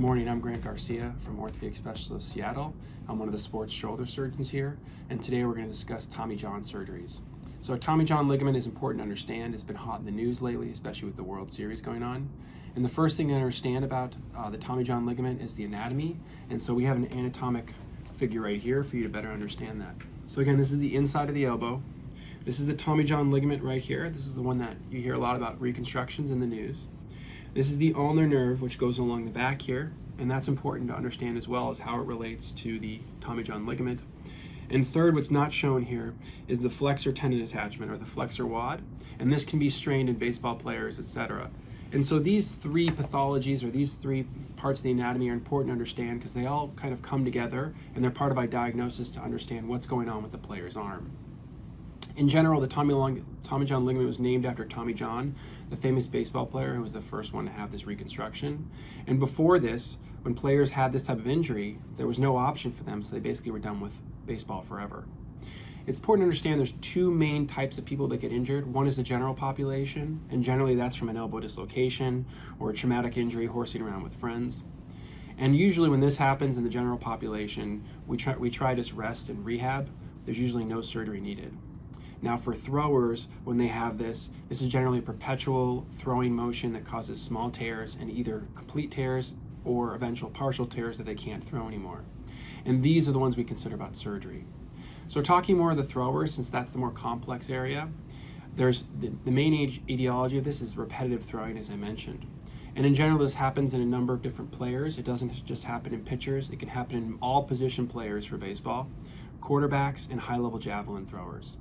Good morning, I'm Garcia from Orthopedic Specialist Seattle. I'm one of the sports shoulder surgeons here, and today we're going to discuss Tommy John surgeries. So a Tommy John ligament is important to understand. It's been hot in the news lately, especially with the World Series going on. And the first thing to understand about the Tommy John ligament is the anatomy, and so we have an anatomic figure right here for you to better understand that. So again, this is the inside of the elbow. This is the Tommy John ligament right here. This is the one that you hear a lot about reconstructions in the news. This is the ulnar nerve, which goes along the back here, and that's important to understand as well as how it relates to the Tommy John ligament. And third, what's not shown here is the flexor tendon attachment, or the flexor wad, and this can be strained in baseball players, etc. And so these three pathologies, or these three parts of the anatomy, are important to understand because they all kind of come together, and they're part of our diagnosis to understand what's going on with the player's arm. In general, the Tommy John ligament was named after Tommy John, the famous baseball player who was the first one to have this reconstruction. And before this, when players had this type of injury, there was no option for them, so they basically were done with baseball forever. It's important to understand there's two main types of people that get injured. One is the general population, and generally that's from an elbow dislocation or a traumatic injury horsing around with friends. And usually when this happens in the general population, we try to rest and rehab. There's usually no surgery needed. Now for throwers, when they have this is generally a perpetual throwing motion that causes small tears and either complete tears or eventual partial tears that they can't throw anymore. And these are the ones we consider about surgery. So talking more of the throwers, since that's the more complex area, there's the main etiology of this is repetitive throwing, as I mentioned. And in general, this happens in a number of different players. It doesn't just happen in pitchers. It can happen in all position players for baseball, quarterbacks, and high-level javelin throwers.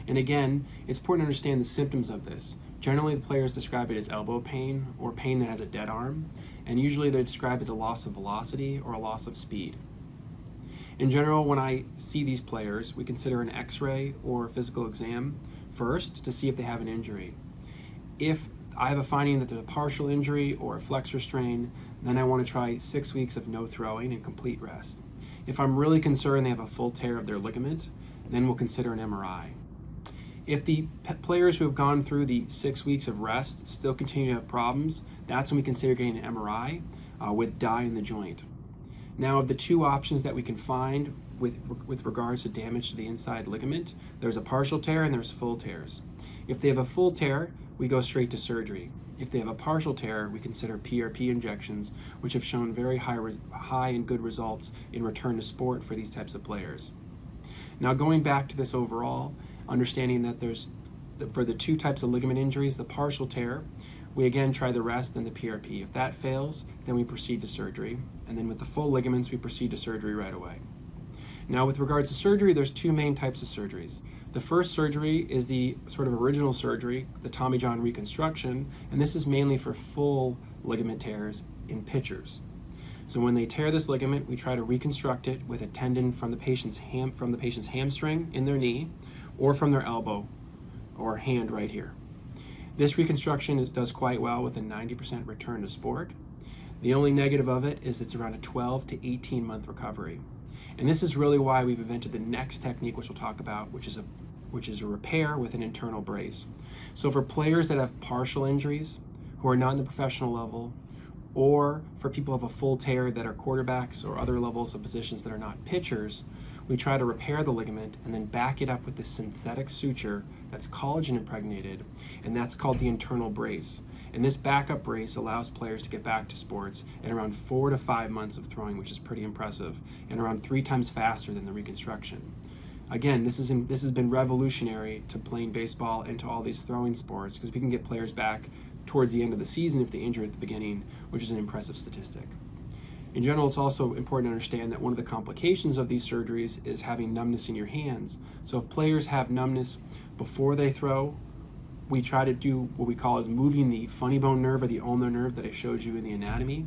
And again, it's important to understand the symptoms of this. Generally, the players describe it as elbow pain or pain that has a dead arm, and usually they're described as a loss of velocity or a loss of speed. In general, when I see these players, we consider an x-ray or physical exam first to see if they have an injury. If I have a finding that there's a partial injury or a flexor strain, then I want to try 6 weeks of no throwing and complete rest. If I'm really concerned they have a full tear of their ligament, then we'll consider an MRI. If the players who have gone through the 6 weeks of rest still continue to have problems, that's when we consider getting an MRI with dye in the joint. Now, of the two options that we can find with regards to damage to the inside ligament, there's a partial tear and there's full tears. If they have a full tear, we go straight to surgery. If they have a partial tear, we consider PRP injections, which have shown very high and good results in return to sport for these types of players. Now, going back to this overall, understanding that for the two types of ligament injuries, the partial tear, we again try the rest and the PRP. If that fails, then we proceed to surgery. And then with the full ligaments, we proceed to surgery right away. Now with regards to surgery, there's two main types of surgeries. The first surgery is the sort of original surgery, the Tommy John reconstruction, and this is mainly for full ligament tears in pitchers. So when they tear this ligament, we try to reconstruct it with a tendon from the patient's hamstring in their knee, or from their elbow or hand right here. This reconstruction does quite well with a 90% return to sport. The only negative of it is it's around a 12 to 18 month recovery. And this is really why we've invented the next technique, which we'll talk about, which is a repair with an internal brace. So for players that have partial injuries, who are not in the professional level, or for people who have a full tear that are quarterbacks or other levels of positions that are not pitchers, we try to repair the ligament and then back it up with this synthetic suture that's collagen impregnated, and that's called the internal brace. And this backup brace allows players to get back to sports in around 4 to 5 months of throwing, which is pretty impressive, and around 3 times faster than the reconstruction. Again, this has been revolutionary to playing baseball and to all these throwing sports, because we can get players back towards the end of the season if they injured at the beginning, which is an impressive statistic. In general, it's also important to understand that one of the complications of these surgeries is having numbness in your hands. So if players have numbness before they throw, we try to do what we call is moving the funny bone nerve or the ulnar nerve that I showed you in the anatomy,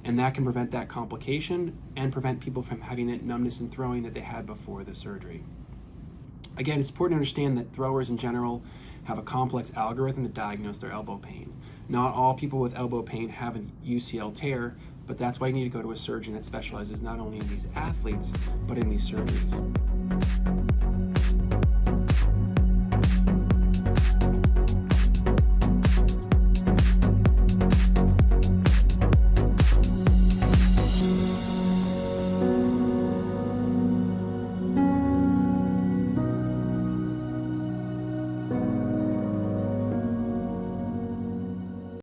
and that can prevent that complication and prevent people from having that numbness in throwing that they had before the surgery. Again, it's important to understand that throwers in general have a complex algorithm to diagnose their elbow pain. Not all people with elbow pain have a UCL tear, but that's why you need to go to a surgeon that specializes not only in these athletes, but in these surgeries.